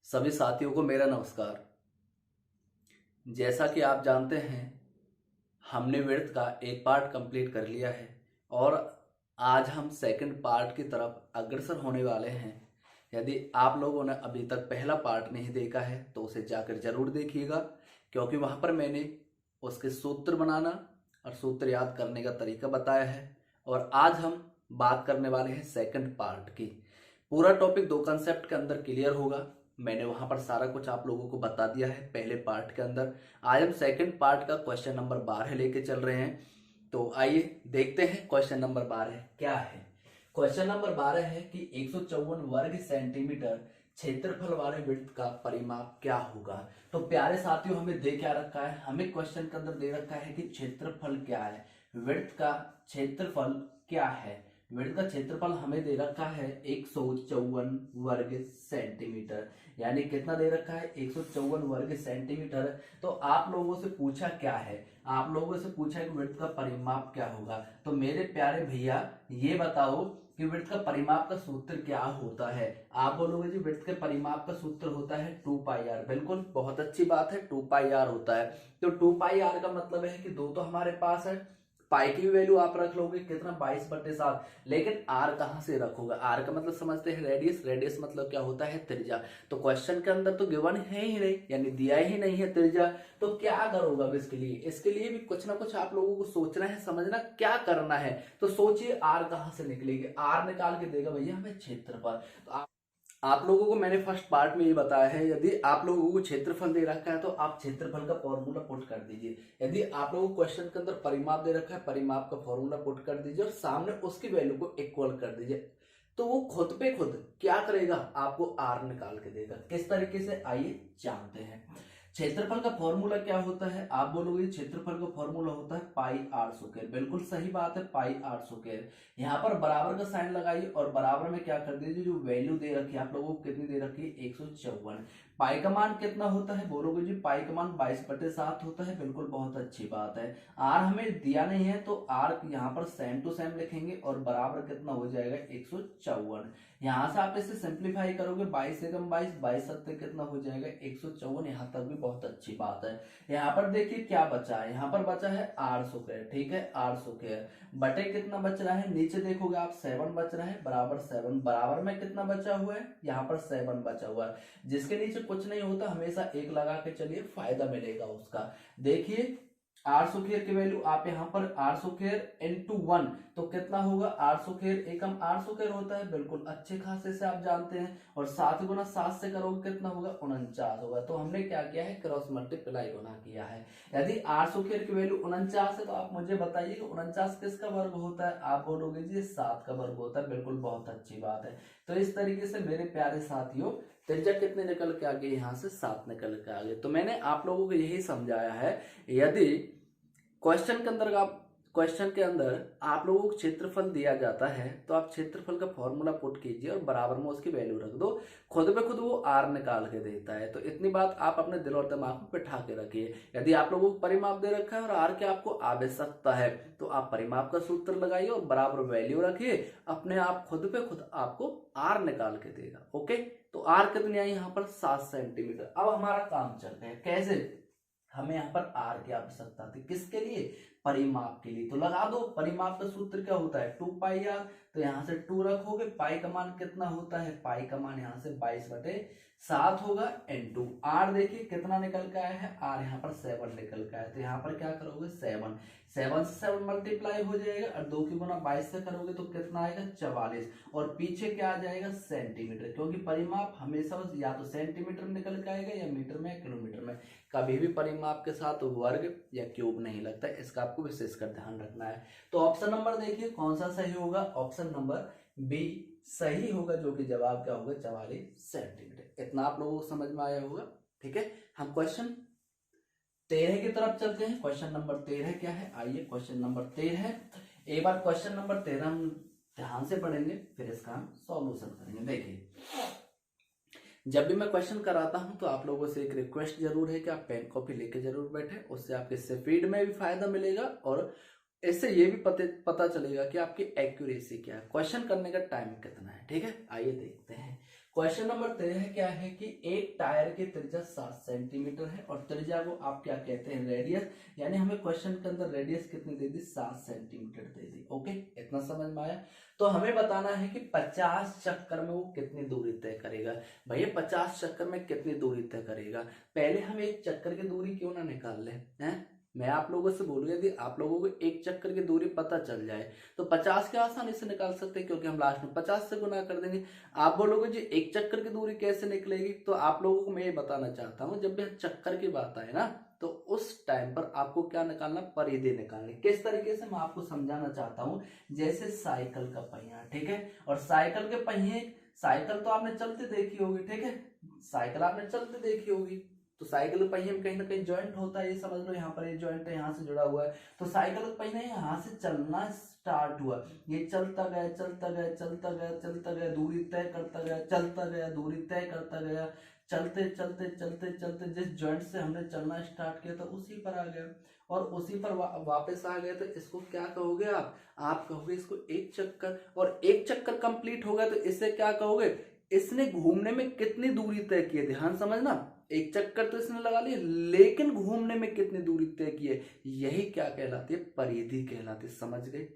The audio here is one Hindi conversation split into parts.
सभी साथियों को मेरा नमस्कार। जैसा कि आप जानते हैं, हमने विड्थ का एक पार्ट कंप्लीट कर लिया है और आज हम सेकंड पार्ट की तरफ अग्रसर होने वाले हैं। यदि आप लोगों ने अभी तक पहला पार्ट नहीं देखा है तो उसे जाकर जरूर देखिएगा, क्योंकि वहां पर मैंने उसके सूत्र बनाना और सूत्र याद करने का तरीका बताया है। और आज हम बात करने वाले हैं सेकंड पार्ट की। पूरा टॉपिक दो कंसेप्ट के अंदर क्लियर होगा। मैंने वहां पर सारा कुछ आप लोगों को बता दिया है पहले पार्ट के अंदर। आज हम सेकंड पार्ट का क्वेश्चन नंबर 12 लेके चल रहे हैं। तो आइए देखते हैं क्वेश्चन नंबर 12 क्या है। क्वेश्चन नंबर 12 है कि 154 वर्ग सेंटीमीटर क्षेत्रफल वाले वृत्त का परिमाप क्या होगा। तो प्यारे साथियों, हमें दे क्या रखा है, हमें क्वेश्चन के अंदर दे रखा है कि क्षेत्रफल क्या है, वृत्त का क्षेत्रफल क्या है। वृत्त का क्षेत्रफल हमें दे रखा है 154 वर्ग सेंटीमीटर, यानी कितना दे रखा है 154 वर्ग सेंटीमीटर। तो आप लोगों से पूछा क्या है, आप लोगों से पूछा कि वृत्त का परिमाप क्या होगा। तो मेरे प्यारे भैया ये बताओ कि वृत्त का परिमाप का सूत्र क्या होता है। आप बोलोगे जी वृत्त के परिमाप का सूत्र होता है 2 पाई आर। बिल्कुल, बहुत अच्छी बात है, 2 पाई आर होता है। तो 2 पाई आर का मतलब है कि दो तो हमारे पास है, पाई की भी वैल्यू आप रख लोगे कितना 22/7, लेकिन आर कहां से रखोगे। आर का मतलब समझते हैं रेडियस, रेडियस मतलब क्या होता है त्रिज्या। तो क्वेश्चन के अंदर तो गिवन है ही नहीं, यानी दिया ही नहीं है त्रिज्या। तो क्या करोगे अब इसके लिए, इसके लिए भी कुछ ना कुछ आप लोगों को सोचना है, समझना क्या करना है। तो सोचिए आर कहां से निकलेगी, आर निकाल के देगा भैया हमें क्षेत्रफल। तो आप लोगों को मैंने फर्स्ट पार्ट में ये बताया है, यदि आप लोगों को क्षेत्रफल दे रखा है तो आप क्षेत्रफल का फॉर्मूला पुट कर दीजिए। यदि आप लोगों को क्वेश्चन के अंदर परिमाप दे रखा है, परिमाप का फॉर्मूला पुट कर दीजिए और सामने उसकी वैल्यू को इक्वल कर दीजिए। तो वो खुद पे खुद क्या करेगा, आपको आर निकाल के देगा। किस तरीके से, आइए जानते हैं। क्षेत्रफल का फॉर्मूला क्या होता है, आप बोलोगे क्षेत्रफल का फॉर्मूला होता है पाई आर स्क्वायर। बिल्कुल सही बात है, पाई आर स्क्वायर। यहाँ पर बराबर का साइन लगाइए और बराबर में क्या कर दीजिए, जो वैल्यू दे रखी है आप लोगों को कितनी दे रखी है 154। पाई का मान कितना होता है, बोलोगे जी पाई का मान 22/7 होता है। बिल्कुल, बहुत अच्छी बात है। आर हमें दिया नहीं है तो आर यहाँ पर सेम टू सेम लिखेंगे और बराबर कितना हो जाएगा 154। यहां से आप इसे सिंप्लीफाई करोगे, 22 एकम 22, 22 सत्ते कितना हो जाएगा 154। यहां तक भी बहुत अच्छी बात है। यहाँ पर देखिए क्या बचा है, यहाँ पर बचा है आर स्क्वायर। ठीक है, आर स्क्वायर बटे कितना बच रहा है, नीचे देखोगे आप 7 बच रहा है, बराबर 7। बराबर में कितना बचा हुआ है, यहाँ पर 7 बचा हुआ है। जिसके नीचे कुछ नहीं होता हमेशा एक लगा के चलिए, फायदा मिलेगा उसका। देखिए आर स्क्वायर की वैल्यू आप यहाँ पर आर स्क्वायर इंटू 1 तो कितना होगा, are square Ekam are square होता है। बिल्कुल अच्छे खासे से आप जानते हैं। और 7 गुना 7 से करोगे कितना होगा 49 होगा। तो हमने क्या किया है, क्रॉस मल्टीप्लाई गुना किया है। यदि आर स्क्वायर की वैल्यू 49 है तो आप मुझे बताइए कि 49 किसका वर्ग होता है। आप बोलोगे जी 7 का वर्ग होता है। बिल्कुल, बहुत अच्छी बात है। तो इस तरीके से मेरे प्यारे साथियों त्रिज्या कितने निकल के आ गए, यहाँ से 7 निकल के आ गए। तो मैंने आप लोगों को यही समझाया है। यदि क्वेश्चन के अंदर आप लोगों को क्षेत्रफल दिया जाता है तो आप क्षेत्रफल का फॉर्मूला पुट कीजिए और बराबर में उसकी वैल्यू रख दो, खुद पे खुद वो आर निकाल के देता है। तो इतनी बात आप अपने दिल और दिमाग में बिठा के रखिए। यदि आप लोगों को परिमाप दे रखा है और आर की आपको आवश्यकता है तो आप परिमाप का सूत्र लगाइए और बराबर वैल्यू रखिए, अपने आप खुद पे खुद आपको आर निकाल के देगा। ओके, तो आर कितनी आई यहाँ पर 7 सेंटीमीटर। अब हमारा काम चलता है कैसे, हमें यहाँ पर आर की आवश्यकता थी, किसके लिए, परिमाप के लिए। तो लगा दो, परिमाप का सूत्र क्या होता है 2 पाई आर। तो यहाँ से 2 रखोगे, पाई का मान कितना होता है, पाई का मान यहाँ से 22/7 होगा इनटू आर। देखिए कितना निकल के आया है, आर यहाँ पर 7 निकल के आया। तो यहाँ पर क्या करोगे 7 से 7 मल्टीप्लाई हो जाएगा और 2 की गुना 22 से करोगे तो कितना आएगा 44। और पीछे क्या आ जाएगा सेंटीमीटर, क्योंकि परिमाप हमेशा या तो सेंटीमीटर में निकल के आएगा या मीटर में या किलोमीटर में। कभी भी परिमाप के साथ वर्ग या क्यूब नहीं लगता, इसका आपको विशेषकर ध्यान रखना है। तो ऑप्शन नंबर देखिए कौन सा सही होगा, ऑप्शन नंबर बी सही होगा, जो कि जवाब क्या होगा 44 सेंटीमीटर। इतना आप लोगों को समझ में आया होगा। ठीक है, हम क्वेश्चन 13 की तरफ चलते हैं। क्वेश्चन नंबर 13 क्या है, आइए क्वेश्चन नंबर 13 एक बार क्वेश्चन नंबर 13 हम ध्यान से पढ़ेंगे, फिर इसका हम सॉल्यूशन करेंगे। देखिए जब भी मैं क्वेश्चन कराता हूं तो आप लोगों से एक रिक्वेस्ट जरूर है कि आप पेन कॉपी लेके जरूर बैठे, उससे आपके स्पीड में भी फायदा मिलेगा और इससे ये भी पता चलेगा कि आपकी एक्यूरेसी क्या है, क्वेश्चन करने का टाइम कितना है। ठीक है, आइए देखते हैं क्वेश्चन नंबर 13 क्या है कि एक टायर की त्रिज्या 7 सेंटीमीटर है और त्रिज्या को आप क्या कहते हैं, रेडियस। यानी हमें क्वेश्चन के अंदर रेडियस कितनी दे दी, 7 सेंटीमीटर दे दी। ओके, इतना समझ में आया। तो हमें बताना है कि 50 चक्कर में वो कितनी दूरी तय करेगा। भैया 50 चक्कर में कितनी दूरी तय करेगा, पहले हम एक चक्कर की दूरी क्यों ना निकाल लें हैं। मैं आप लोगों से बोलूँ, यदि आप लोगों को एक चक्कर की दूरी पता चल जाए तो 50 के आसानी से निकाल सकते हैं, क्योंकि हम लास्ट में 50 से गुना कर देंगे। आप बोलोगे जी एक चक्कर की दूरी कैसे निकलेगी, तो आप लोगों को मैं ये बताना चाहता हूँ, जब भी चक्कर की बात आए ना तो उस टाइम पर आपको क्या निकालना, परिधि निकालनी। किस तरीके से, मैं आपको समझाना चाहता हूँ। जैसे साइकिल का पहिया, ठीक है, और साइकिल के पहिए, साइकिल तो आपने चलते देखी होगी, ठीक है, साइकिल आपने चलते देखी होगी, तो साइकिल पहिए में कहीं ना कहीं जॉइंट होता है, ये समझ लो, यहाँ पर ये जॉइंट है, यहाँ से जुड़ा हुआ है। तो साइकिल पहिया यहाँ से चलना स्टार्ट हुआ, ये चलता गया चलता गया चलता गया चलता गया, दूरी तय करता गया, चलता गया, दूरी तय करता गया, चलते चलते चलते चलते जिस जॉइंट से हमने चलना स्टार्ट किया था उसी पर आ गया, और उसी पर वापस आ गए। तो इसको क्या कहोगे आप कहोगे इसको एक चक्कर। और एक चक्कर कंप्लीट हो गया तो इससे क्या कहोगे, इसने घूमने में कितनी दूरी तय की है। ध्यान समझना, एक चक्कर तो इसने लगा लिया, लेकिन घूमने में कितनी दूरी तय की है, यही क्या कहलाती है, परिधि कहलाती है। समझ गए,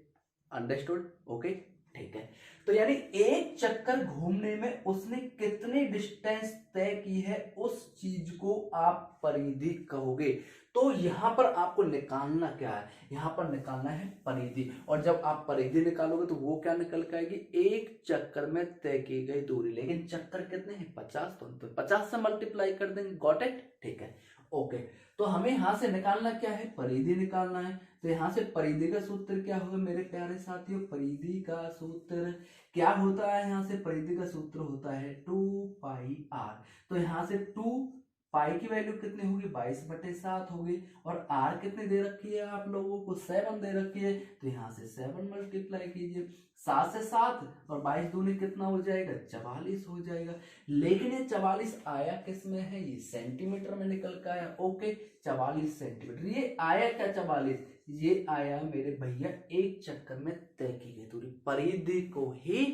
अंडरस्टूड, ओके, ठीक है। तो यानी एक चक्कर घूमने में उसने कितनी डिस्टेंस तय की है, उस चीज को आप परिधि कहोगे। तो यहां पर आपको निकालना क्या है, यहां पर निकालना है परिधि। और जब आप परिधि निकालोगे तो वो क्या निकल के आएगी, एक चक्कर में तय की गई दूरी। लेकिन चक्कर कितने हैं, 50, तो 50 से मल्टीप्लाई कर देंगे। गॉट इट, ठीक है, ओके। तो हमें यहां से निकालना क्या है, परिधि निकालना है। तो यहां से परिधि का सूत्र क्या होगा मेरे प्यारे साथियों, परिधि का सूत्र क्या होता है, यहां से परिधि का सूत्र होता है 2πr। तो यहां से 2 पाई की वैल्यू कितनी होगी, 22/7 होगी। और आर कितनी दे रखी है आप लोगों को, 7 दे रखी है। तो यहाँ से 7 मल्टीप्लाई कीजिए, 7 से 7 और 22 दूनी कितना हो जाएगा, 44 हो जाएगा। लेकिन ये 44 आया किस में है, ये सेंटीमीटर में निकल के आया। ओके, 44 सेंटीमीटर, ये आया क्या 44, ये आया मेरे भैया एक चक्कर में तय की गई दूरी। परिधि को ही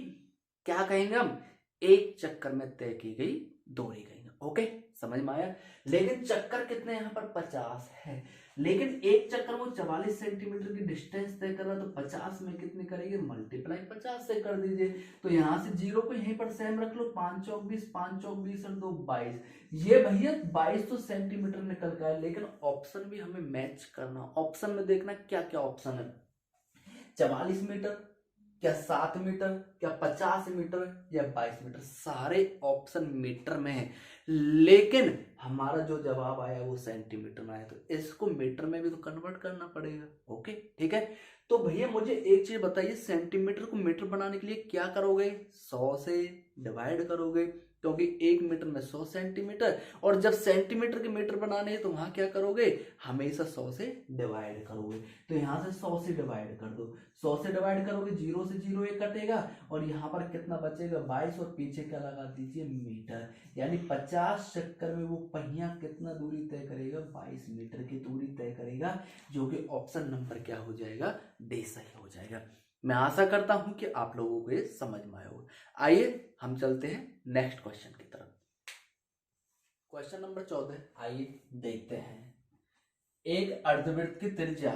क्या कहेंगे हम, एक चक्कर में तय की गई दूरी कहेंगे। ओके, समझ में आया। लेकिन चक्कर कितने यहाँ पर 50 है, लेकिन एक चक्कर वो 44 सेंटीमीटर की डिस्टेंस तय कर रहा है। तो 50 में कितनी करेंगे, मल्टीप्लाई 50 से कर दीजिए। तो यहाँ से जीरो को यहीं पर सेम रख लो, 5 चौक 20, 5 चौक 20 और 2 22। ये भैया 22 तो सेंटीमीटर निकल गया। लेकिन ऑप्शन भी हमें मैच करना, ऑप्शन में देखना क्या क्या ऑप्शन है, 44 मीटर, क्या 7 मीटर, क्या 50 मीटर, या 22 मीटर, सारे ऑप्शन मीटर में है। लेकिन हमारा जो जवाब आया वो सेंटीमीटर में आया, तो इसको मीटर में भी तो कन्वर्ट करना पड़ेगा। ओके, ठीक है। तो भैया मुझे एक चीज बताइए, सेंटीमीटर को मीटर बनाने के लिए क्या करोगे, 100 से डिवाइड करोगे, क्योंकि 1 मीटर में 100 सेंटीमीटर। और जब सेंटीमीटर के मीटर बनाने हैं तो वहां क्या करोगे, हमेशा 100 से डिवाइड करोगे। तो यहां से 100 से डिवाइड कर दो, 100 से डिवाइड करोगे, 0 से 0 एक कटेगा, और यहाँ पर कितना बचेगा, 22, और पीछे क्या लगा दीजिए, मीटर। यानी 50 चक्कर में वो पहिया कितना दूरी तय करेगा, 22 मीटर की दूरी तय करेगा, जो कि ऑप्शन नंबर क्या हो जाएगा, डी सही हो जाएगा। मैं आशा करता हूं कि आप लोगों को ये समझ में आया होगा। आइए हम चलते हैं नेक्स्ट क्वेश्चन की तरफ। क्वेश्चन नंबर 14, आइए देखते हैं। एक अर्धवृत्त की त्रिज्या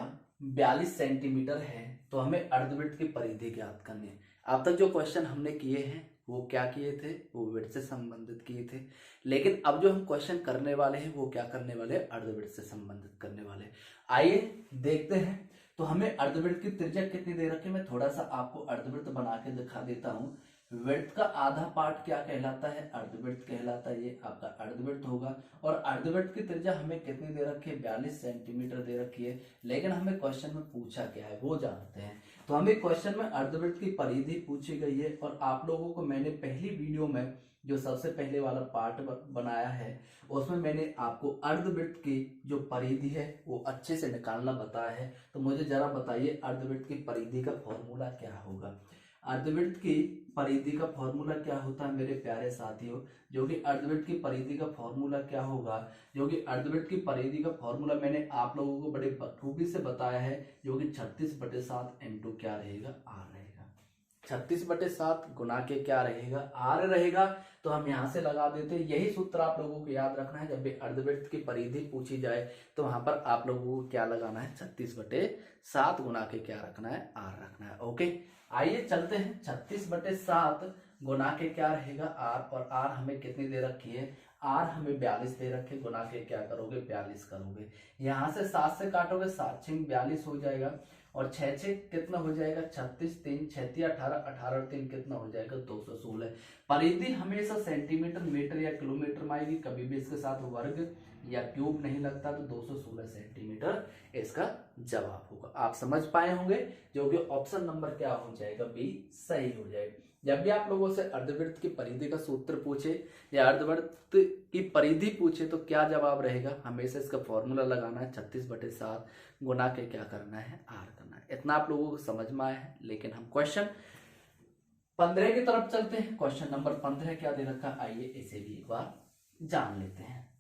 42 सेंटीमीटर है, तो हमें अर्धवृत्त की परिधि ज्ञात करनी है। अब तक जो क्वेश्चन हमने किए हैं वो क्या किए थे, वो वृत्त से संबंधित किए थे। लेकिन अब जो हम क्वेश्चन करने वाले हैं वो क्या करने वाले हैं, अर्धवृत्त से संबंधित करने वाले हैं। आइए देखते हैं। तो हमें अर्धवृत्त की त्रिज्या कितनी दे रखी है, मैं थोड़ा सा आपको अर्धवृत्त बना के दिखा देता हूँ। वृत्त का आधा पार्ट क्या कहलाता है, अर्धवृत्त कहलाता है। ये आपका अर्धवृत्त होगा। और अर्धवृत्त की त्रिज्या हमें कितनी दे रखी है, 42 सेंटीमीटर दे रखी है। लेकिन हमें क्वेश्चन में पूछा क्या है वो जानते हैं। तो हमें क्वेश्चन में अर्धवृत्त की परिधि पूछी गई है, और आप लोगों को मैंने पहली वीडियो में जो सबसे पहले वाला पार्ट बनाया है उसमें मैंने आपको अर्धवृत्त की जो परिधि है वो अच्छे से निकालना बताया है। तो मुझे जरा बताइए अर्धवृत्त की परिधि का फॉर्मूला क्या होगा। अर्धवृत्त की परिधि का फॉर्मूला क्या होता है मेरे प्यारे साथियों, जो कि अर्धवृत्त की परिधि का फॉर्मूला क्या होगा, जो कि अर्धवृत्त की परिधि का फॉर्मूला मैंने आप लोगों को बड़े बखूबी से बताया है, जो कि 36/7 × क्या रहेगा, आर रहेगा। 36/7 गुना के क्या रहेगा, आर रहेगा। तो हम यहां से लगा देते हैं। यही सूत्र आप लोगों को याद रखना है। जब भी अर्धवृत्त की परिधि पूछी जाए तो वहां पर आप लोगों को क्या लगाना है, 36/7 गुना के क्या रखना है, आर रखना है। ओके, आइए चलते हैं। 36/7 गुना के क्या रहेगा, आर। और आर हमें कितनी दे रखी है, आर हमें 42 दे रखे। गुना के क्या करोगे, 42 करोगे। यहां से 7 से काटोगे, 7 6 42 हो जाएगा। और 6 6 कितना हो जाएगा, 36, 3 6 18, 18 और 3 कितना हो जाएगा, 216। परिधि हमेशा सेंटीमीटर, मीटर या किलोमीटर में आएगी, कभी भी इसके साथ वर्ग या क्यूब नहीं लगता। तो 216 सेंटीमीटर इसका जवाब होगा। आप समझ पाए होंगे, जो कि ऑप्शन नंबर क्या हो जाएगा, बी सही हो जाएगा। जब भी आप लोगों से अर्धवृत्त की परिधि का सूत्र पूछे या अर्धवृत्त की परिधि पूछे तो क्या जवाब रहेगा, हमेशा इसका फॉर्मूला लगाना है। 36/7 गुना के क्या करना है, आर करना है। इतना आप लोगों को समझ में आया है। लेकिन हम क्वेश्चन 15 की तरफ चलते हैं। क्वेश्चन नंबर 15 क्या दे रखा, आइए इसे भी एक बार जान लेते हैं।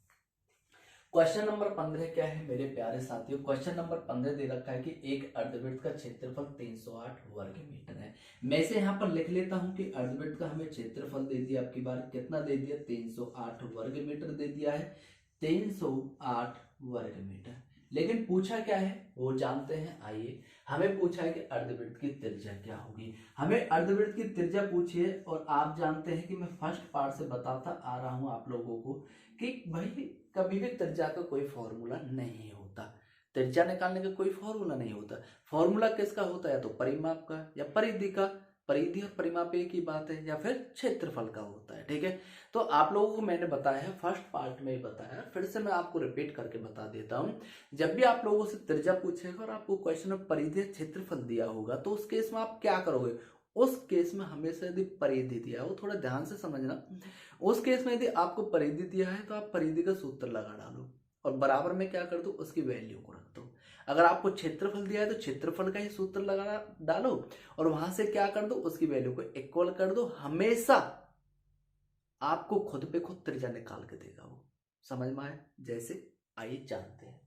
क्वेश्चन नंबर 15 क्या है मेरे प्यारे साथियों, क्वेश्चन नंबर 15 दे रखा है कि एक अर्धवृत्त का क्षेत्रफल 308 वर्ग मीटर है। मैं इसे यहाँ पर लिख लेता हूँ कि अर्धवृत्त का हमें क्षेत्रफल दे दिया, आपकी बार कितना दे दिया, 308 वर्ग मीटर दे दिया है, 308 वर्ग मीटर। लेकिन पूछा क्या है वो जानते हैं। आइए, हमें पूछा है कि अर्धवृत्त की त्रिज्या क्या होगी। हमें अर्धवृत्त की त्रिज्या पूछी है। और आप जानते हैं कि मैं फर्स्ट पार्ट से बताता आ रहा हूं आप लोगों को कि भाई कभी भी त्रिज्या का कोई फॉर्मूला नहीं होता। त्रिज्या निकालने का कोई फॉर्मूला नहीं होता। फॉर्मूला किसका होता है, तो परिमाप का या परिधि का। परिधि और परिमाप एक ही बात है। या फिर क्षेत्रफल का होता है। ठीक है, तो आप लोगों को मैंने बताया है, फर्स्ट पार्ट में ही बताया, फिर से मैं आपको रिपीट करके बता देता हूं। जब भी आप लोगों से त्रिज्या पूछेगा और आपको क्वेश्चन में परिधि क्षेत्रफल दिया होगा तो उस केस में आप क्या करोगे, उस केस में हमेशा यदि परिधि दिया है, वो थोड़ा ध्यान से समझना, उस केस में यदि आपको परिधि दिया है तो आप परिधि का सूत्र लगा डालो और बराबर में क्या कर दो, उसकी वैल्यू को रख दो। अगर आपको क्षेत्रफल दिया है तो क्षेत्रफल का ही सूत्र लगा डालो और वहां से क्या कर दो, उसकी वैल्यू को इक्वल कर दो। हमेशा आपको खुद पे खुद त्रिज्या निकाल के देगा वो। समझ में आए? जैसे आइए जानते हैं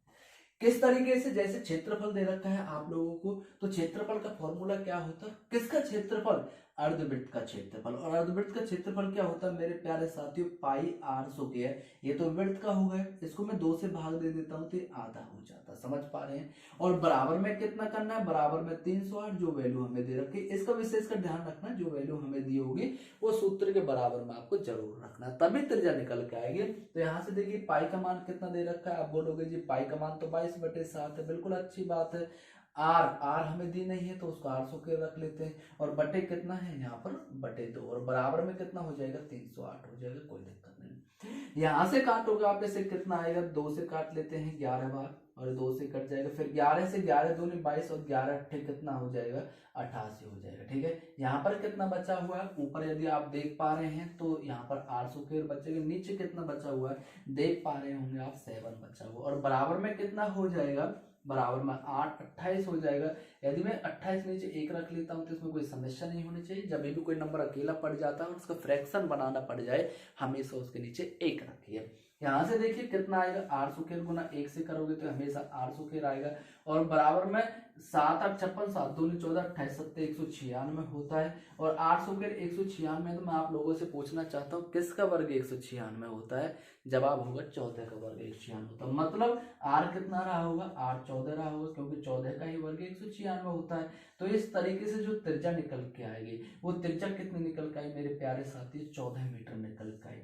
किस तरीके से। जैसे क्षेत्रफल दे रखा है आप लोगों को, तो क्षेत्रफल का फॉर्मूला क्या होता है, किसका क्षेत्रफल, अर्धवृत्त का क्षेत्रफल। और अर्धवृत्त का क्षेत्रफल क्या होता है मेरे प्यारे साथियों, पाई आर स्क्वायर। ये तो वृत्त का होगा, इसको मैं 2 से भाग दे देता हूं तो ये आधा हो जाता। समझ पा रहे हैं? और बराबर में कितना करना है, बराबर में 308 जो वैल्यू हमें दे रखी है। इसका विशेष का ध्यान रखना, जो वैल्यू हमें दी होगी वो सूत्र के बराबर में आपको जरूर रखना, तभी त्रिज्या निकल के आएगी। तो यहाँ से देखिए पाई का मान कितना दे रखा है, आप बोलोगे जी पाई का मान तो 22/7 है। बिल्कुल अच्छी बात है। आर हमें दी नहीं है तो उसको आर सौ के रख लेते हैं। और बटे कितना है यहाँ पर, बटे 2। और बराबर में कितना हो जाएगा, 308 हो जाएगा, कोई दिक्कत नहीं। यहां से काटोगे आप, इसे कितना आएगा, 2 से काट लेते हैं 11 बार और 2 से कट जाएगा। फिर 11 से 11 दूनी 22 और 11 अट्ठे कितना हो जाएगा, 88 हो जाएगा। ठीक है, यहाँ पर कितना बचा हुआ है, ऊपर यदि आप देख पा रहे हैं तो यहाँ पर 800 बचेगा। नीचे कितना बचा हुआ है, देख पा रहे होंगे आप, 7 बचा हुआ। और बराबर में कितना हो जाएगा, बराबर में 8 28 हो जाएगा। यदि मैं 28 नीचे 1 रख लेता हूं तो इसमें कोई समस्या नहीं होनी चाहिए। जब भी कोई नंबर अकेला पड़ जाता है और उसका फ्रैक्शन बनाना पड़ जाए, हमेशा उसके नीचे 1 रखिए। यहां से देखिए कितना आएगा, 800 गुना 1 से करोगे तो हमेशा 800 आएगा। और बराबर में 7 8 56, 7 2 14, 28 7 196 होता है। और 800 196 तो मैं आप लोगों से पूछना चाहता हूँ किसका वर्ग 196 होता है, जवाब होगा 14 का वर्ग 196 होता है। मतलब आर कितना रहा होगा, आर 14 रहा होगा, क्योंकि 14 का ही वर्ग 196 होता है। तो इस तरीके से जो त्रिज्या निकल के आएगी, वो त्रिज्या कितनी निकल के आई मेरे प्यारे साथी, 14 मीटर निकल के आई।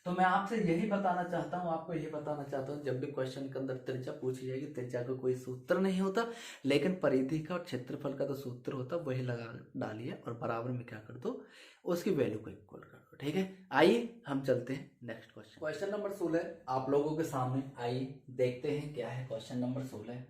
तो मैं आपसे यही बताना चाहता हूं, आपको यही बताना चाहता हूं, जब भी क्वेश्चन के अंदर त्रिज्या पूछी जाएगी, त्रिज्या का कोई सूत्र नहीं होता, लेकिन परिधि का और क्षेत्रफल का तो सूत्र होता, वही लगा डालिए और बराबर में क्या कर दो, उसकी वैल्यू को इक्वल कर दो। ठीक है, आइए हम चलते हैं नेक्स्ट क्वेश्चन। क्वेश्चन नंबर 16 आप लोगों के सामने, आइए देखते हैं क्या है क्वेश्चन नंबर 16।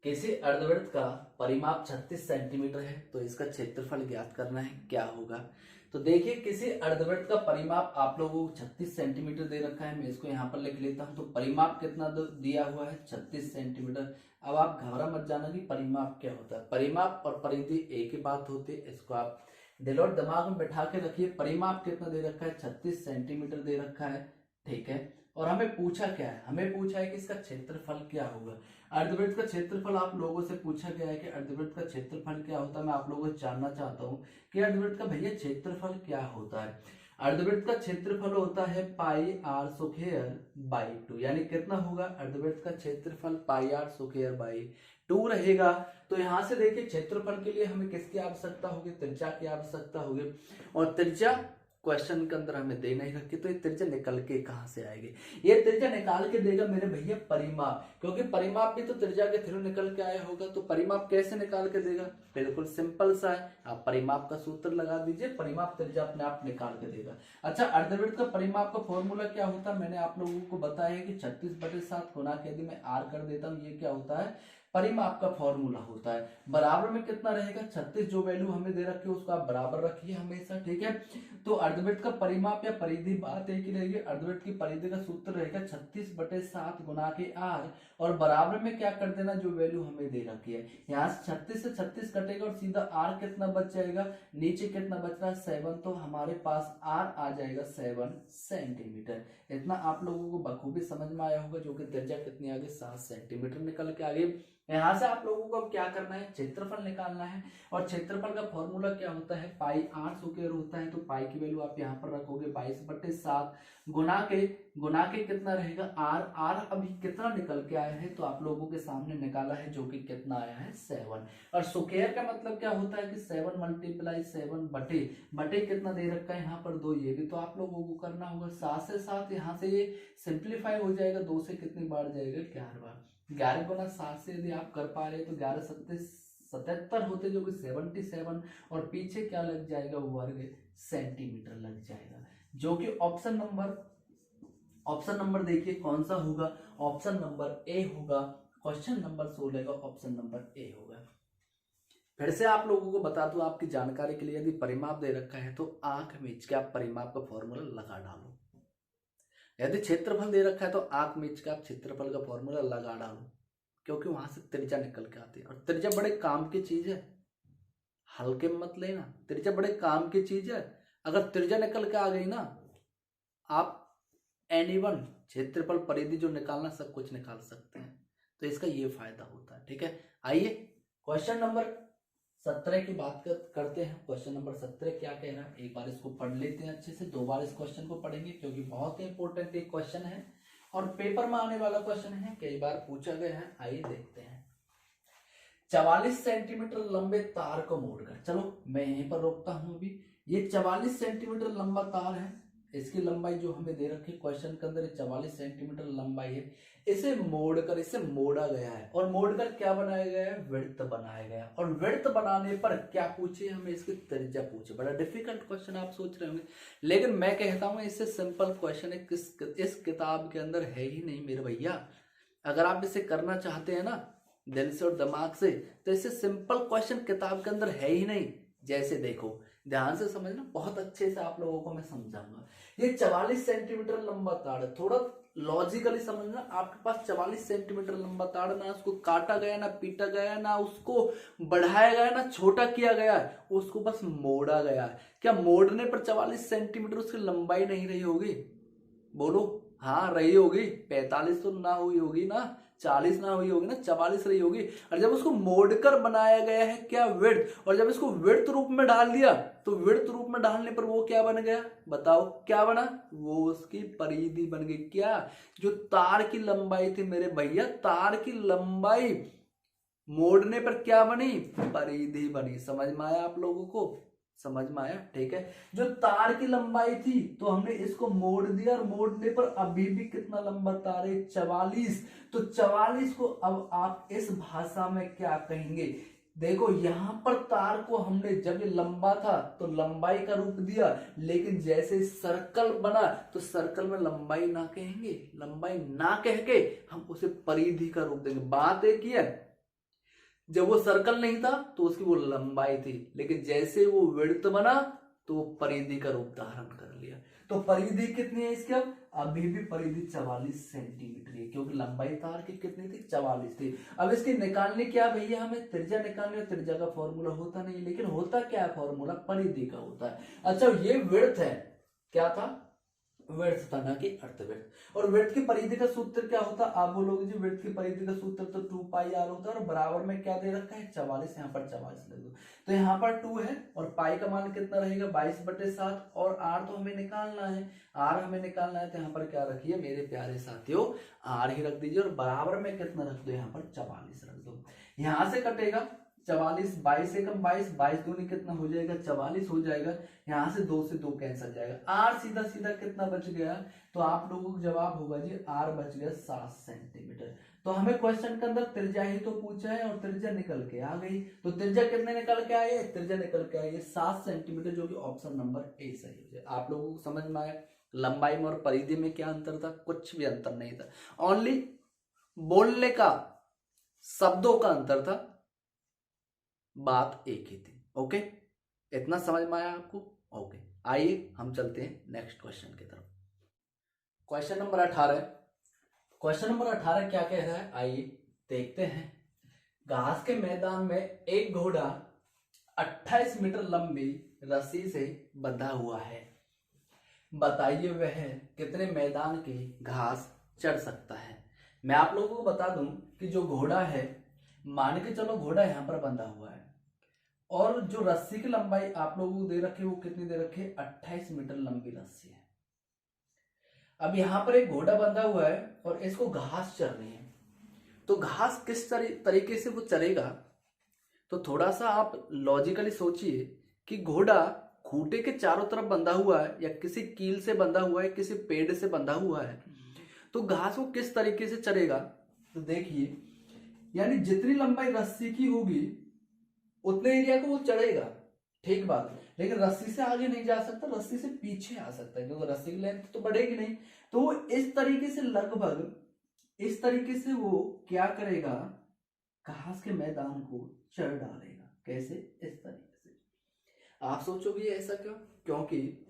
किसी अर्धवृत्त का परिमाप 36 सेंटीमीटर है तो इसका क्षेत्रफल ज्ञात करना है, क्या होगा। तो देखिए किसी अर्धवृत्त का परिमाप आप लोगों को 36 सेंटीमीटर दे रखा है। मैं इसको यहाँ पर लिख लेता हूँ। तो परिमाप कितना दिया हुआ है, 36 सेंटीमीटर। अब आप घबरा मत जाना कि परिमाप क्या होता है। परिमाप और परिधि एक ही बात होती है, इसको आप दिल और दिमाग में बैठा के रखिए। परिमाप कितना दे रखा है, 36 सेंटीमीटर दे रखा है। ठीक है। और हमें पूछा क्या है, हमें पूछा है कि इसका क्षेत्रफल क्या होगा। अर्धवृत्त का क्षेत्रफल आप लोगों से पूछा गया है कि अर्धवृत्त का क्षेत्रफल क्या होता है। मैं आप लोगों से जानना चाहता हूँ कि अर्धवृत्त का भैया क्षेत्रफल क्या होता है। अर्धवृत्त का क्षेत्रफल होता है पाई आर स्क्वायर बाई 2, यानी कितना होगा अर्धवृत्त का क्षेत्रफल पाई आर स्क्वायर बाई 2 रहेगा। तो यहाँ से देखिए क्षेत्रफल के लिए हमें किसकी आवश्यकता होगी, त्रिज्या की आवश्यकता होगी। और त्रिज्या क्वेश्चन के अंदर हमें दे नहीं रखी, तो ये त्रिज्या निकल के कहां से आएगी, ये त्रिज्या निकाल के देगा मेरे भैया परिमाप, क्योंकि परिमाप भी तो त्रिज्या के थ्रू निकल के आया होगा। तो परिमाप कैसे निकाल के देगा, बिल्कुल सिंपल सा है, आप परिमाप का सूत्र लगा दीजिए, परिमाप त्रिज्या अपने आप निकाल के देगा। अच्छा, अर्धवृत्त का परिमाप का फॉर्मूला क्या होता है, मैंने आप लोगों को बताया है कि 36/7 गुना के यदि मैं आर कर देता हूँ, ये क्या होता है परिमाप का फॉर्मूला होता है। बराबर में कितना रहेगा 36, जो वैल्यू हमें दे रखी है उसको आप बराबर रखिए हमेशा, ठीक है। तो अर्धवृत्त का परिमाप या परिधि बात एक ही रहेगी, अर्धवृत्त की परिधि का सूत्र रहेगा 36/7 गुना के आर, और बराबर में क्या कर देना जो वैल्यू हमें दे रखी है। यहाँ से 36 से 36 कटेगा और सीधा आर कितना बच जाएगा, नीचे कितना बच रहा है 7, तो हमारे पास आर आ जाएगा 7 सेंटीमीटर। इतना आप लोगों को बखूबी समझ में आया होगा, जो कि त्रिज्या कितनी आ गई 7 सेंटीमीटर निकल के आ गई। यहां से आप लोगों को अब क्या करना है, क्षेत्रफल निकालना है। और क्षेत्रफल का फॉर्मूला क्या होता है, पाई आर स्क्वायर होता है। तो पाई की वैल्यू आप यहाँ पर रखोगे 22/7 गुना के कितना रहेगा आर। आर अभी कितना निकल के आया है, तो आप लोगों के सामने निकाला है, जो कि कितना आया है 7। और स्क्वायर का मतलब क्या होता है कि 7 × 7 बटे कितना दे रखा है यहाँ पर 2, ये भी तो आप लोगों को करना होगा। 7 से 7 यहाँ से ये सिंप्लीफाई हो जाएगा, 2 से कितनी बार जाएगा 11 बार। 11 गुना 7 से यदि आप कर पा रहे हैं तो 11 7 77 होते, जो कि 77, और पीछे क्या लग जाएगा वर्ग सेंटीमीटर लग जाएगा, जो कि ऑप्शन नंबर देखिए कौन सा होगा, ऑप्शन नंबर ए होगा। क्वेश्चन नंबर 16 का ऑप्शन नंबर ए होगा। फिर से आप लोगों को बता दूं आपकी जानकारी के लिए, यदि परिमाप दे रखा है तो आंख मीच के आप परिमाप का फॉर्मूला लगा डालो। यदि क्षेत्रफल दे रखा है तो आंख मीच के आप क्षेत्रफल का फॉर्मूला लगा डालो, क्योंकि वहां से त्रिज्या निकल के आती है। और त्रिज्या बड़े काम की चीज है, हल्के में मत लेना, त्रिज्या बड़े काम की चीज है। अगर त्रिज्या निकल के आ गई ना, आप एनीवन क्षेत्रफल परिधि जो निकालना सब कुछ निकाल सकते हैं। तो इसका ये फायदा होता है, ठीक है। आइए क्वेश्चन नंबर 17 की बात करते हैं। क्वेश्चन नंबर 17 क्या कह रहा है, एक बार इसको पढ़ लेते हैं अच्छे से, 2 बार इस क्वेश्चन को पढ़ेंगे, क्योंकि बहुत ही इंपॉर्टेंट एक क्वेश्चन है और पेपर में आने वाला क्वेश्चन है, कई बार पूछा गया है। आइए देखते हैं। 44 सेंटीमीटर लंबे तार को मोड़कर, चलो मैं यहीं पर रोकता हूं अभी। ये 44 सेंटीमीटर लंबा तार है, इसकी लंबाई जो हमें दे रखी क्वेश्चन के अंदर 44 सेंटीमीटर लंबाई है। इसे मोड़ा गया है, और मोड़कर क्या बनाया गया है, वृत्त बनाया गया। और वृत्त बनाने पर क्या पूछे हमें, इसकी त्रिज्या पूछे। बड़ा डिफिकल्ट क्वेश्चन आप सोच रहे होंगे, लेकिन मैं कहता हूं इससे सिंपल क्वेश्चन इस किताब के अंदर है ही नहीं मेरे भैया। अगर आप इसे करना चाहते हैं ना दिल से और दिमाग से, तो इससे सिंपल क्वेश्चन किताब के अंदर है ही नहीं। जैसे देखो, ध्यान से समझना, बहुत अच्छे से आप लोगों को मैं समझाऊंगा। ये 44 सेंटीमीटर लंबा तार है, थोड़ा लॉजिकली समझना। आपके पास 44 सेंटीमीटर लंबा तार, ना उसको काटा गया, ना पीटा गया, ना उसको बढ़ाया गया, ना छोटा किया गया, उसको बस मोड़ा गया है। क्या मोड़ने पर 44 सेंटीमीटर उसकी लंबाई नहीं रही होगी, बोलो हाँ रही होगी। 45 तो ना हुई होगी ना, 40 ना हुई होगी ना, 44 रही होगी। और जब उसको मोड़कर बनाया गया है क्या, विड्थ, और जब इसको विड्थ रूप में डाल दिया, तो विड्थ रूप में डालने पर वो क्या बन गया, बताओ क्या बना, वो उसकी परिधि बन गई। क्या, जो तार की लंबाई थी मेरे भैया, तार की लंबाई मोड़ने पर क्या बनी, परिधि बनी। समझ में आया आप लोगों को, समझ में आया, ठीक है। जो तार की लंबाई थी, तो हमने इसको मोड़ दिया, और मोड़ने पर अभी भी कितना लंबा तार है, 44। तो 44 को अब आप इस भाषा में क्या कहेंगे, देखो यहां पर तार को हमने जब ये लंबा था तो लंबाई का रूप दिया, लेकिन जैसे सर्कल बना तो सर्कल में लंबाई ना कहेंगे, लंबाई ना कह के हम उसे परिधि का रूप देंगे। बात एक ही है, जब वो सर्कल नहीं था तो उसकी वो लंबाई थी, लेकिन जैसे वो विड्थ बना तो वो परिधि का रूप धारण कर लिया। तो परिधि कितनी है इसकी, अब अभी भी परिधि 44 सेंटीमीटर है, क्योंकि लंबाई तार की कितनी थी, 44 थी। अब इसकी निकालने क्या भैया, हमें त्रिज्या निकालने, त्रिज्या का फॉर्मूला होता नहीं, लेकिन होता क्या है फॉर्मूला, परिधि का होता है। अच्छा, ये विड्थ है, क्या था, विड्थ था, ना कि अर्ध विड्थ। और विड्थ की परिधि का सूत्र क्या होता है, आप बोलोगे जी विड्थ की परिधि का सूत्र तो 2 पाई आर होता है, और बराबर में क्या दे रखा है 44, यहाँ पर 44 लिख दो। तो यहाँ पर 2 है और पाई का मान कितना रहेगा 22/7, और आर तो हमें निकालना है, आर हमें निकालना है, तो यहाँ पर क्या रखिए मेरे प्यारे साथियों आर ही रख दीजिए, और बराबर में कितना रख दो यहाँ पर 44 रख दो। यहाँ से कटेगा 44, 22 एकम 22, 22 दूनी कितना हो जाएगा 44 हो जाएगा, यहाँ से 2 से 2 कैंसिल जाएगा, आर सीधा सीधा कितना बच गया, तो आप लोगों का जवाब होगा जी आर बच गया 7 सेंटीमीटर। तो हमें क्वेश्चन के अंदर त्रिज्या ही तो पूछा है और त्रिज्या निकल के आ गई, तो त्रिज्या कितने निकल के आए, त्रिज्या निकल के आई 7 सेंटीमीटर, जो कि ऑप्शन नंबर ए सही हो जाए। आप लोगों को समझ में आया लंबाई में और परिधि में क्या अंतर था, कुछ भी अंतर नहीं था, ओनली बोलने का शब्दों का अंतर था, बात एक ही थी। ओके, इतना समझ में आया आपको? ओके, आइए हम चलते हैं नेक्स्ट क्वेश्चन की तरफ। क्वेश्चन नंबर 18, क्वेश्चन नंबर 18 क्या कह रहा है, आइए देखते हैं। घास के मैदान में एक घोड़ा 28 मीटर लंबी रस्सी से बंधा हुआ है, बताइए वह कितने मैदान की घास चढ़ सकता है। मैं आप लोगों को बता दूं कि जो घोड़ा है, मान के चलो घोड़ा यहां पर बंधा हुआ है, और जो रस्सी की लंबाई आप लोगों को दे रखी है वो कितनी दे रखी है 28 मीटर लंबी रस्सी है। अब यहां पर एक घोड़ा बंधा हुआ है और इसको घास चर रही है, तो घास किस तरीके से वो चरेगा, तो थोड़ा सा आप लॉजिकली सोचिए कि घोड़ा खूंटे के चारों तरफ बंधा हुआ है या किसी कील से बंधा हुआ है, किसी पेड़ से बंधा हुआ है, तो घास वो किस तरीके से चरेगा। तो देखिए, यानी जितनी लंबाई रस्सी की होगी उतने एरिया को वो चढ़ेगा, ठीक बात, लेकिन रस्सी से आगे नहीं जा सकता, रस्सी से पीछे आ सकता है, क्योंकि रस्सी की लेंथ तो बढ़ेगी नहीं। तो वो इस तरीके से लगभग इस तरीके से वो क्या करेगा, घास के मैदान को चढ़ डालेगा। कैसे? इस तरीके से। आप सोचोगे ऐसा क्यों? क्योंकि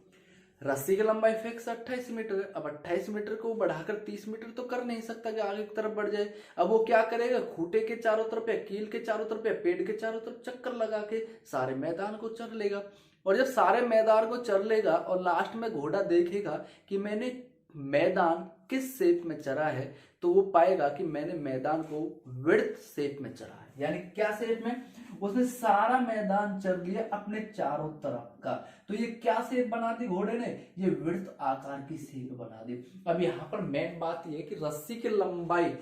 रस्सी की लंबाई फिक्स 28 मीटर है, अब 28 मीटर को बढ़ाकर 30 मीटर तो कर नहीं सकता कि आगे की तरफ बढ़ जाए। अब वो क्या करेगा, खूंटे के चारों तरफ या कील के चारों तरफ या पेड़ के चारों तरफ चक्कर लगा के सारे मैदान को चर लेगा, और जब सारे मैदान को चर लेगा और लास्ट में घोड़ा देखेगा कि मैंने मैदान किस शेप में चरा है, तो वो पाएगा कि मैंने मैदान को विड्थ शेप में चरा है। यानी क्या शेप में, उसने सारा मैदान चर लिया अपने चारों तरफ का। तो ये क्या शेप बना दी घोड़े ने, ये विड्थ आकार की शेप बना दी। अब यहाँ पर मेन बात ये है कि रस्सी की लंबाई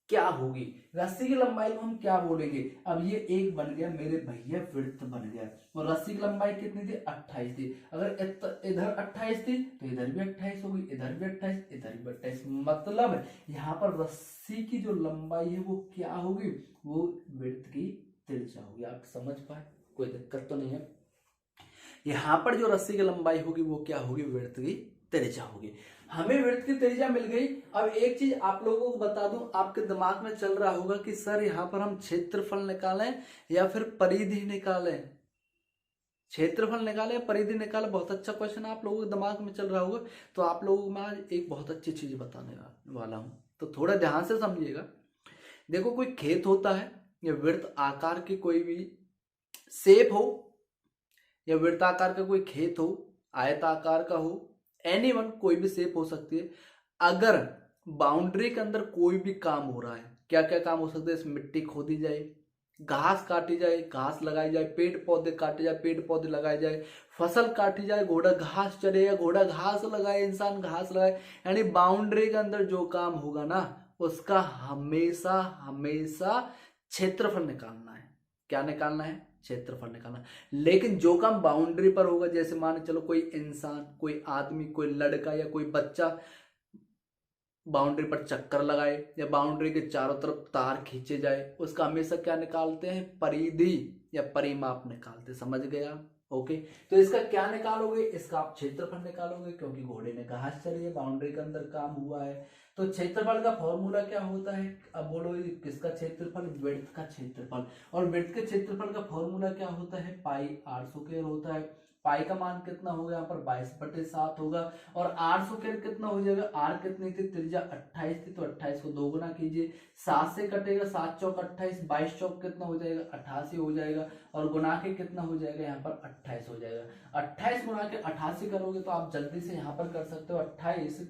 क्या होगी, रस्सी की लंबाई को हम क्या बोलेंगे। अब ये एक बन गया मेरे भैया विड्थ बन गया, और रस्सी की लंबाई कितनी थी 28 थी, अगर इधर 28 थी तो इधर भी 28 होगी, इधर भी 28, इधर भी 28, मतलब यहाँ पर रस्सी की जो लंबाई है वो क्या होगी, वो विड्थ की त्रिज्या होगी। आप समझ पाए, कोई दिक्कत तो नहीं है। यहाँ पर जो रस्सी की लंबाई होगी वो क्या होगी, विड्थ की त्रिज्या होगी। हमें विड्थ की त्रिज्या मिल गई। अब एक चीज आप लोगों को बता दूं, आपके दिमाग में चल रहा होगा कि सर यहाँ पर हम क्षेत्रफल निकालें या फिर परिधि निकालें, क्षेत्रफल निकाले परिधि निकाले। बहुत अच्छा क्वेश्चन आप लोगों के दिमाग में चल रहा होगा। तो आप लोगों को मैं आज एक बहुत अच्छी चीज बताने वाला हूं, तो थोड़ा ध्यान से समझिएगा। देखो, कोई खेत होता है या वृत्त आकार की कोई भी शेप हो, या वृत्त आकार का कोई खेत हो, आयताकार का हो, एनीवन कोई भी शेप हो सकती है। अगर बाउंड्री के अंदर कोई भी काम हो रहा है, क्या क्या काम हो सकते हैं, इसमें मिट्टी खोदी जाए, घास काटी जाए, घास लगाई जाए, पेड़ पौधे काटे जाए, पेड़ पौधे लगाए जाए, फसल काटी जाए, घोड़ा घास चरे या घोड़ा घास लगाए, इंसान घास लगाए, यानी बाउंड्री के अंदर जो काम होगा ना, उसका हमेशा हमेशा क्षेत्रफल निकालना है। क्या निकालना है? क्षेत्रफल निकालना। लेकिन जो काम बाउंड्री पर होगा, जैसे मान चलो कोई इंसान, कोई आदमी, कोई लड़का या कोई बच्चा बाउंड्री पर चक्कर लगाए या बाउंड्री के चारों तरफ तार खींचे जाए, उसका हमेशा क्या निकालते हैं, परिधि या परिमाप निकालते। समझ गया? ओके, तो इसका क्या निकालोगे, इसका आप क्षेत्रफल निकालोगे, क्योंकि घोड़े ने घास चरी है, बाउंड्री के अंदर काम हुआ है। तो क्षेत्रफल का फॉर्मूला क्या होता है, अब बोलो किसका क्षेत्रफल, विड्थ का क्षेत्रफल। और विड्थ के क्षेत्रफल का फॉर्मूला क्या होता है, पाई r² होता है। पाई का मान कितना होगा यहाँ पर 22/7 होगा। और आर स्क्वायर कितना हो जाएगा, आर कितनी थी, त्रिज्या 28 थी, तो 28 को 2 गुना कीजिए, 7 से कटेगा, 7 चौक 28, 22 चौक कितना हो जाएगा 88 हो जाएगा, और गुना के कितना हो जाएगा यहाँ पर 28 हो जाएगा। 28 गुना के 88 करोगे तो आप जल्दी से यहाँ पर कर सकते हो, 28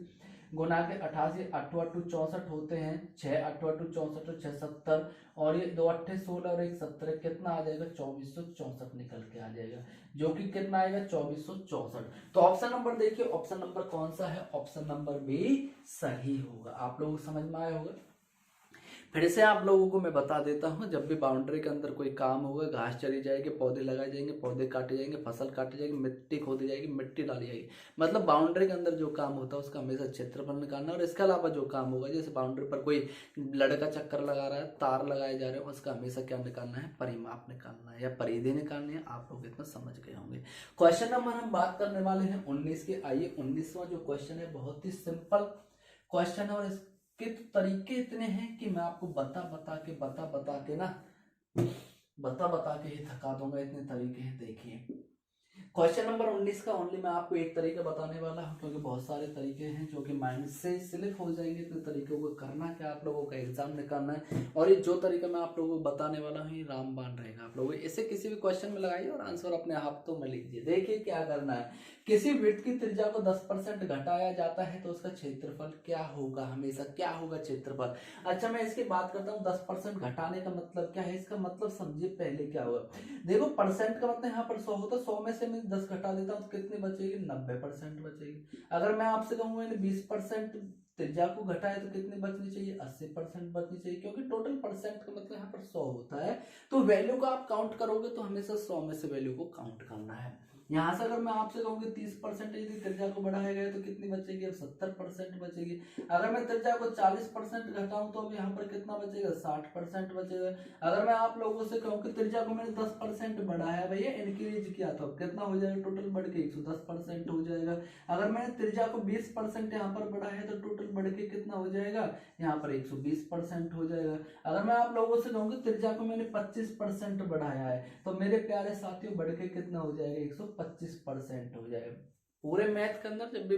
गुना के 88, 8 8 64 होते हैं, 6 8 8 64 6 70, और ये 2 8 16 और 1 17, कितना आ जाएगा 2464 निकल के आ जाएगा, जो कि कितना आएगा 2464। तो ऑप्शन नंबर देखिए, ऑप्शन नंबर कौन सा है, ऑप्शन नंबर बी सही होगा। आप लोगों को समझ में आया होगा। फिर से आप लोगों को मैं बता देता हूं, जब भी बाउंड्री के अंदर कोई काम होगा, घास चली जाएगी, पौधे लगाए जाएंगे, पौधे काटे जाएंगे, फसल काटी जाएगी, मिट्टी खोदी जाएगी, मिट्टी डाली जाएगी, मतलब बाउंड्री के अंदर जो काम होता है उसका हमेशा क्षेत्रफल निकालना। और इसके अलावा जो काम होगा, जैसे बाउंड्री पर कोई लड़का चक्कर लगा रहा है, तार लगाए जा रहे हैं, उसका हमेशा क्या निकालना है, परिमाप निकालना है या परिधि निकालनी है। आप लोग इतना समझ गए होंगे। क्वेश्चन नंबर हम बात करने वाले हैं 19 के। आइए 19वां जो क्वेश्चन है बहुत ही सिंपल क्वेश्चन है, और के तो तरीके इतने हैं कि मैं आपको बता बता के ही थका दूंगा, इतने तरीके हैं। देखिए क्वेश्चन नंबर 19 का ओनली मैं आपको एक तरीका बताने वाला हूं, क्योंकि बहुत सारे तरीके हैं जो कि माइंड से स्लिप हो जाएंगे। तो तरीकों को करना क्या, आप लोगों का एग्जाम निकालना है, और ये जो तरीका मैं आप लोगों को बताने वाला हूँ ये रामबाण रहेगा। आप लोगों इसे किसी भी क्वेश्चन में लगाइए और आंसर अपने हाथों में लीजिए। देखिए क्या करना है, किसी वृत्त की त्रिज्या को 10% घटाया जाता है तो उसका क्षेत्रफल क्या होगा, हमेशा क्या होगा क्षेत्रफल। अच्छा मैं इसकी बात करता हूँ, 10% घटाने का मतलब क्या है, इसका मतलब समझिए पहले क्या होगा। देखो परसेंट का मतलब यहाँ पर 100 होता है, 100 में से मैं 10 घटा देता हूँ तो कितनी बचेगी, 90% बचेगी। अगर मैं आपसे कहूँ मैंने 20% त्रिज्या को घटाया तो कितनी बचनी चाहिए, 80% बचनी चाहिए, क्योंकि टोटल परसेंट का मतलब यहाँ पर 100 होता है। तो वैल्यू को आप काउंट करोगे तो हमेशा 100 में से वैल्यू को काउंट करना है। यहाँ से अगर मैं आपसे कहूँगी 30% यदि त्रिज्या को बढ़ाया गया तो कितनी बचेगी, अब 70% बचेगी। अगर मैं त्रिज्या को 40% घटाऊं तो अब यहाँ पर कितना बचेगा, 60% बचेगा। अगर मैं आप लोगों से कहूँ कि त्रिज्या को मैंने 10% बढ़ाया भैया, इंक्रीज किया, तो कितना हो जाएगा, टोटल बढ़ के 110% हो जाएगा। अगर मैंने त्रिज्या को 20% यहाँ पर बढ़ाया तो टोटल बढ़ के कितना हो जाएगा, यहाँ पर 120% हो जाएगा। अगर मैं आप लोगों से कहूँ कि त्रिज्या को मैंने 25% बढ़ाया है तो मेरे प्यारे साथियों बढ़ के कितना हो जाएगा, 125% हो जाएगा। पूरे मैथ के अंदर जब भी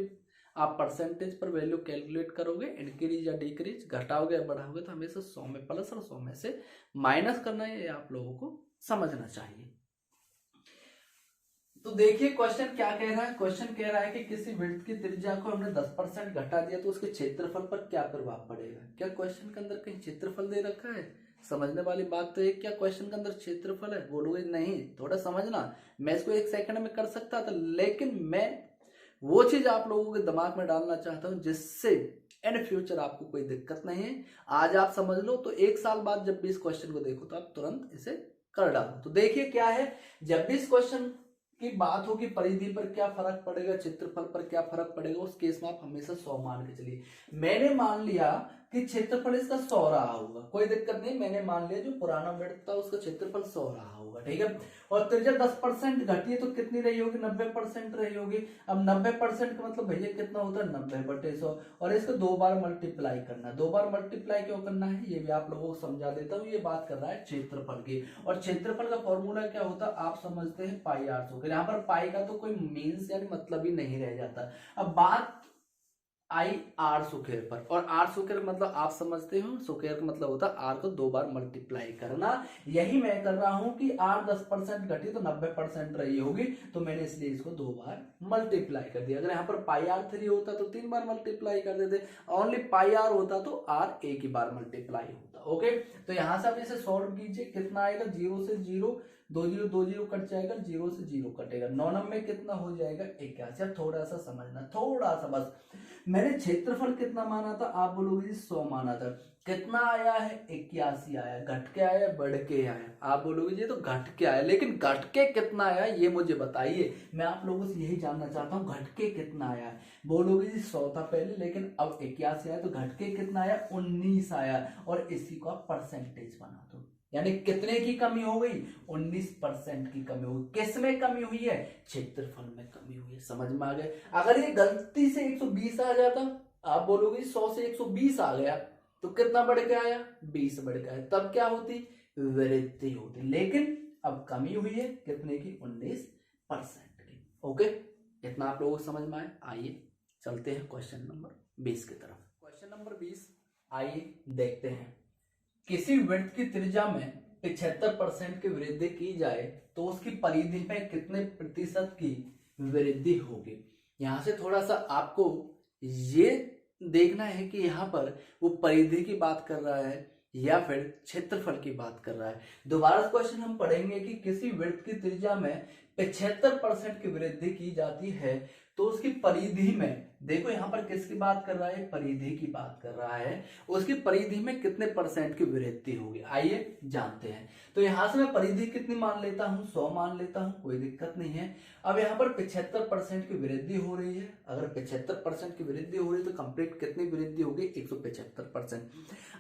आप परसेंटेज पर वैल्यू कैलकुलेट करोगे, इंक्रीज या डिक्रीज, घटाओगे या बढ़ाओगे, तो हमेशा 100 में प्लस और 100 में से माइनस करना है, ये आप लोगों को समझना चाहिए। तो देखिए क्वेश्चन क्या कह रहा है, क्वेश्चन कह रहा है कि किसी वृत्त की त्रिज्या को हमने 10% घटा दिया तो उसके क्षेत्रफल पर क्या प्रभाव पड़ेगा। क्या क्वेश्चन के अंदर कहीं क्षेत्रफल दे रखा है, समझने वाली बात तो है। क्या क्वेश्चन के अंदर क्षेत्रफल है, बोलोगे नहीं, थोड़ा समझना। मैं इसको 1 सेकंड में कर सकता था, लेकिन मैं वो चीज आप लोगों के दिमाग में डालना चाहता हूं जिससे इन फ्यूचर आपको कोई दिक्कत नहीं है। आज आप समझ लो तो 1 साल बाद जब भी इस क्वेश्चन को देखो तो आप तुरंत इसे कर डालो। तो देखिए क्या है, जब भी इस क्वेश्चन की बात होगी परिधि पर क्या फर्क पड़ेगा, क्षेत्रफल पर क्या फर्क पड़ेगा, उस केस में आप हमेशा 100 मान के चलिए। मैंने मान लिया कि क्षेत्रफल इसका 100 रहा होगा, कोई दिक्कत नहीं, मैंने मान लिया जो पुराना वृत्त था उसका क्षेत्रफल 100 रहा होगा, ठीक है। और त्रिज्या 10% घटी है तो कितनी रही होगी, 90% रही होगी। अब 90% का मतलब भैया कितना होता है, 90/100, और इसको 2 बार मल्टीप्लाई करना है। 2 बार मल्टीप्लाई क्यों करना है ये भी आप लोगों को समझा देता हूँ। ये बात कर रहा है क्षेत्रफल की, और क्षेत्रफल का फॉर्मूला क्या होता है आप समझते हैं, पाई आर स्क्वायर। यहाँ पर पाई का तो कोई मीन्स यानी मतलब ही नहीं रह जाता। अब बात आई आर स्क्वायर पर, और आर स्क्वायर मतलब आप समझते हो, स्क्वायर का मतलब होता है आर को 2 बार मल्टीप्लाई करना। यही मैं कर रहा हूं कि आर 10% घटी तो 90% रही होगी, तो मैंने इसलिए इसको 2 बार मल्टीप्लाई कर दिया। अगर यहाँ पर पाई आर 3 होता तो 3 बार मल्टीप्लाई कर देते, ओनली पाई आर होता तो आर एक ही बार मल्टीप्लाई होता। ओके, तो यहां से आप इसे सॉल्व कीजिए, कितना आएगा, 0 से 0, 2 0 2 0 कट जाएगा, 0 से 0 कटेगा, 9 में कितना हो जाएगा, 81। थोड़ा सा समझना, थोड़ा सा बस। मैंने क्षेत्रफल कितना माना था, आप बोलोगे 100 माना था, कितना आया है, 81 आया। घट के आया, बढ़ के आया, आप बोलोगे ये तो घट के आया, लेकिन घट के कितना आया ये मुझे बताइए। मैं आप लोगों से यही जानना चाहता हूँ, घट के कितना आया। बोलोगे जी 100 था पहले, लेकिन अब 81 आया, तो घट के कितना आया, 19 आया। और इसी को आप परसेंटेज बना दो, यानी कितने की कमी हो गई, 19% की कमी हो गई। किस में कमी हुई है, क्षेत्रफल में कमी हुई है। समझ में आ गया। अगर ये गलती से 120 आ जाता, आप बोलोगे 100 से 120 आ गया तो कितना बढ़ के आया, 20 बढ़ के आया, तब क्या होती, वृद्धि होती। लेकिन अब कमी हुई है कितने की, 19% की। ओके, इतना आप लोगों को समझ में आए। आइए चलते हैं क्वेश्चन नंबर 20 की तरफ। क्वेश्चन नंबर 20 आइए देखते हैं। किसी वृत्त की त्रिज्या में 75% की वृद्धि की जाए तो उसकी परिधि में कितने प्रतिशत की वृद्धि होगी। यहां से थोड़ा सा आपको ये देखना है कि यहाँ पर वो परिधि की बात कर रहा है या फिर क्षेत्रफल की बात कर रहा है। दोबारा क्वेश्चन हम पढ़ेंगे कि किसी वृत्त की त्रिज्या में 75% की वृद्धि की जाती है तो उसकी परिधि में, देखो यहाँ पर किसकी बात कर रहा है, परिधि की बात कर रहा है, उसकी परिधि में कितने परसेंट की वृद्धि होगी। आइए जानते हैं। तो यहां से मैं परिधि कितनी मान लेता हूं, 100 मान लेता हूं, कोई दिक्कत नहीं है। अब यहाँ पर 75% की वृद्धि हो रही है। अगर 75% की वृद्धि हो रही है तो कंप्लीट कितनी वृद्धि होगी, 175%।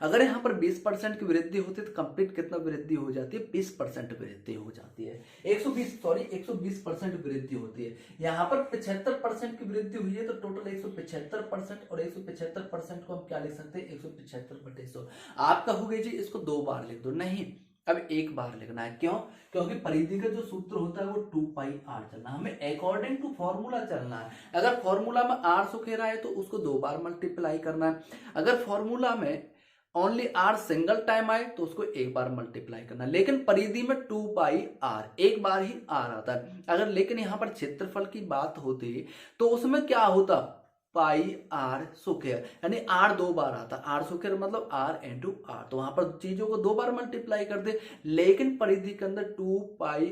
अगर यहाँ पर 20% की वृद्धि होती है तो कंप्लीट कितना वृद्धि हो जाती है, 20% वृद्धि हो जाती है। 120% वृद्धि होती है। यहाँ पर 75% की वृद्धि हुई है तो टोटल 175%, और 175% को हम क्या लिख सकते हैं, 175/100। आप कहोगे जी इसको 2 बार लिख दो, नहीं, अब 1 बार लिखना है। क्यों? क्योंकि परिधि का जो सूत्र होता है वो 2πr चलना, हमें अकॉर्डिंग टू फॉर्मूला चलना है। अगर फॉर्मूला में r सुखेरा है तो उसको 2 बार मल्टीप्लाई करना है। अगर फॉर्मूला में ओनली r सिंगल टाइम आए तो उसको 1 बार मल्टीप्लाई करना, लेकिन परिधि में 2πr, 1 बार ही r आता है। अगर लेकिन यहां पर क्षेत्रफल की बात होती तो उसमें क्या होता, πr स्क्वायर, यानी r 2 बार आता, r स्क्वायर मतलब r इंटू r, तो वहां पर चीजों को 2 बार मल्टीप्लाई कर दे। लेकिन परिधि के अंदर 2πr,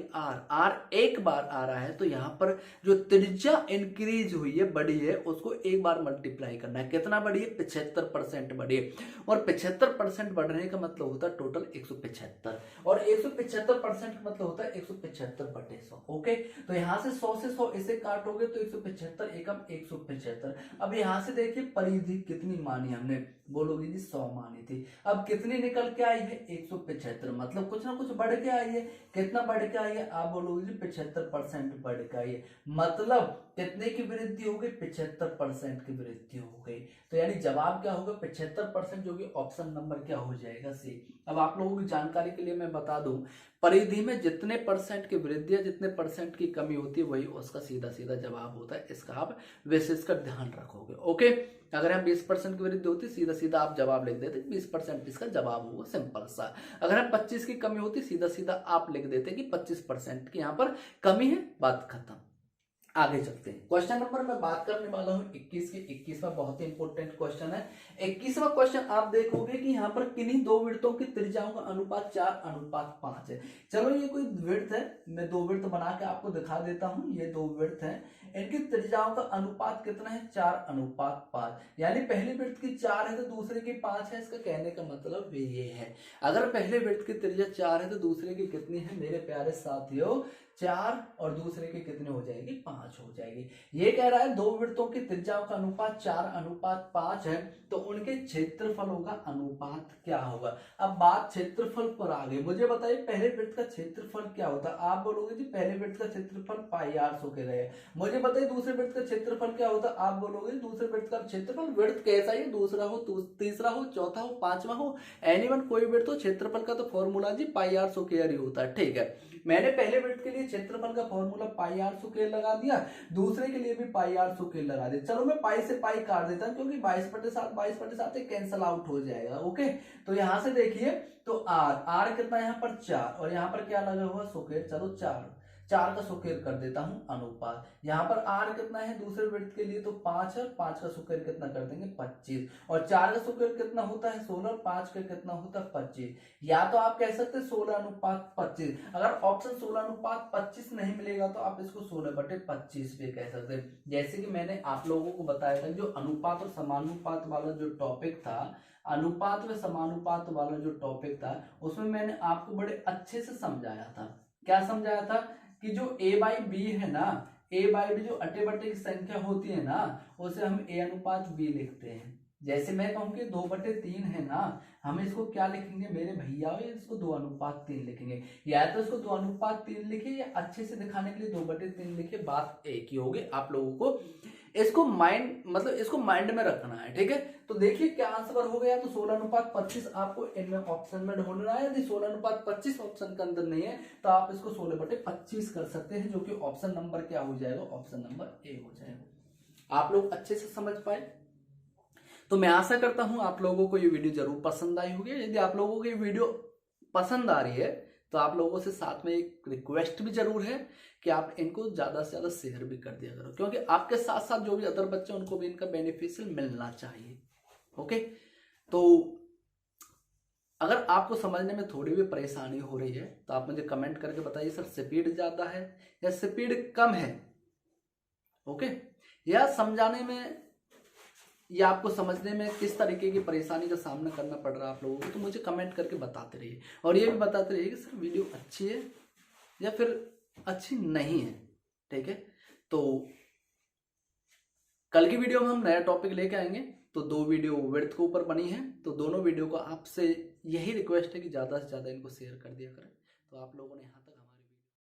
r 1 बार आ रहा है, तो यहां पर जो त्रिज्या इंक्रीज हुई है, बढ़ी है, उसको 1 बार मल्टीप्लाई करना है। कितना बढ़ी है, 75% बढ़ी है। और 75% बढ़ने का मतलब होता है टोटल 175, और 175% का मतलब होता है 175/100। ओके, तो यहां से 100 से 100 इसे काटोगे तो 175 एकम 175। अब यहां से देखिए परिधि कितनी मानी हमने, बोलोगे जी 100 मानी थी। अब कितनी निकल के आई है, 175, मतलब कुछ ना कुछ बढ़ के आई है। कितना बढ़ के आई है, आप बोलोगे जी 75% बढ़ के आई है। मतलब कितने की वृद्धि हो गई, 75% की वृद्धि हो गई। तो यानी जवाब क्या होगा, 75%, जो कि ऑप्शन नंबर क्या हो जाएगा, सी। अब आप लोगों की जानकारी के लिए मैं बता दूं, परिधि में जितने परसेंट की वृद्धि या जितने परसेंट की कमी होती है वही उसका सीधा सीधा जवाब होता है। इसका आप विशेषकर ध्यान रखोगे। ओके, अगर हम 20% की वृद्धि होती सीधा सीधा आप जवाब लिख देते 20% इसका जवाब होगा, सिंपल सा। अगर हम 25 की कमी होती सीधा सीधा आप लिख देते कि 25% की यहाँ पर कमी है, बात खत्म। आगे चलते हैं। क्वेश्चन नंबर मैं बात करने वाला हूं 21 की। 21वां बहुत ही इंपॉर्टेंट क्वेश्चन है। 21वां क्वेश्चन आप देखोगे कि यहाँ पर किन्हीं 2 वृत्तों की त्रिज्याओं का अनुपात 4:5 है। चलो ये कोई वृत्त है, मैं 2 वृत्त बना के आपको दिखा देता हूं। ये 2 वृत्त हैं, इनकी त्रिज्याओं का अनुपात कितना है, 4:5। यानी पहले वृत्त की 4 है तो दूसरे की 5 है। इसका कहने का मतलब ये है, अगर पहले वृत्त की त्रिज्या 4 है तो दूसरे की कितनी है मेरे प्यारे साथियों, 4, और दूसरे की कितने हो जाएगी, 5 हो जाएगी। ये कह रहा है 2 वृत्तों की त्रिज्याओं का अनुपात 4:5 है तो उनके क्षेत्रफलों का अनुपात क्या होगा। अब बात क्षेत्रफल पर आ गई। मुझे बताइए पहले वृत्त का क्षेत्रफल क्या होता है। आप बोलोगे जी पहले वृत्त का क्षेत्रफल πr स्क्वायर है। मुझे बताइए दूसरे वृत्त का क्षेत्रफल क्या होता है। आप बोलोगे दूसरे वृत्त का क्षेत्रफल, वृत्त कैसा ही, दूसरा हो, तीसरा हो, चौथा हो, 5वां हो, एनीवन कोई वृत्त हो, क्षेत्रफल का तो फॉर्मूला जी πr स्क्वायर ही होता है। ठीक है, मैंने पहले वृत्त के लिए क्षेत्रफल का फॉर्मूला πr स्क्वायर लगा दिया, दूसरे के लिए भी πr स्क्वायर लगा दिया। चलो मैं पाई से पाई काट देता हूं क्योंकि 22/7 कैंसल आउट हो जाएगा। ओके, तो यहां से देखिए तो r कितना यहाँ पर 4, और यहाँ पर क्या लगा हुआ, स्क्वायर। चलो 4 का स्क्वायर कर देता हूं अनुपात। यहाँ पर r कितना है दूसरे वृत्त के लिए तो 5 है, 5 का स्क्वायर कितना कर देंगे 25, और 4 का स्क्वायर कितना होता है 16, 5 का कितना होता है 25। या तो आप कह सकते हैं 16:25। अगर ऑप्शन 16:25 नहीं मिलेगा तो आप इसको 16/25 भी कह सकते हैं। जैसे कि मैंने आप लोगों को बताया था जो अनुपात और समानुपात वाला जो टॉपिक था, अनुपात व समानुपात वाला जो टॉपिक था, उसमें मैंने आपको बड़े अच्छे से समझाया था। क्या समझाया था कि जो a/b है ना, a/b जो अटे बटे की संख्या होती है ना, उसे हम a/b लिखते हैं। जैसे मैं कहूं कि 2/3 है ना, हम इसको क्या लिखेंगे मेरे भैया, इसको 2:3 लिखेंगे। या तो इसको 2:3 लिखे, या अच्छे से दिखाने के लिए 2/3 लिखे, बात एक ही होगी। आप लोगों को इसको माइंड मतलब इसको माइंड में रखना है, ठीक है। तो देखिए क्या आंसर हो गया, तो 16:25 आपको इनमें ऑप्शन में ढूंढना है। यदि 16:25 ऑप्शन के अंदर नहीं है तो आप इसको 16/25 कर सकते हैं, जो कि ऑप्शन नंबर क्या हो जाएगा, ऑप्शन नंबर ए हो जाएगा। आप लोग अच्छे से समझ पाए। तो मैं आशा करता हूं आप लोगों को ये वीडियो जरूर पसंद आई होगी। यदि आप लोगों को ये वीडियो पसंद आ रही है तो आप लोगों से साथ में एक रिक्वेस्ट भी जरूर है कि आप इनको ज्यादा से ज्यादा शेयर भी कर दिया करो, क्योंकि आपके साथ साथ जो भी अदर बच्चे हैं उनको भी इनका बेनिफिशियल मिलना चाहिए। ओके, तो अगर आपको समझने में थोड़ी भी परेशानी हो रही है तो आप मुझे कमेंट करके बताइए, सर स्पीड ज्यादा है या स्पीड कम है, ओके, या समझाने में या आपको समझने में किस तरीके की परेशानी का सामना करना पड़ रहा है आप लोगों को, तो मुझे कमेंट करके बताते रहिए। और ये भी बताते रहिए कि सर वीडियो अच्छी है या फिर अच्छी नहीं है, ठीक है। तो कल की वीडियो में हम नया टॉपिक लेके आएंगे। तो 2 वीडियो विड्थ के ऊपर बनी है, तो दोनों वीडियो को आपसे यही रिक्वेस्ट है कि ज़्यादा से ज़्यादा इनको शेयर कर दिया करें। तो आप लोगों ने यहाँ तक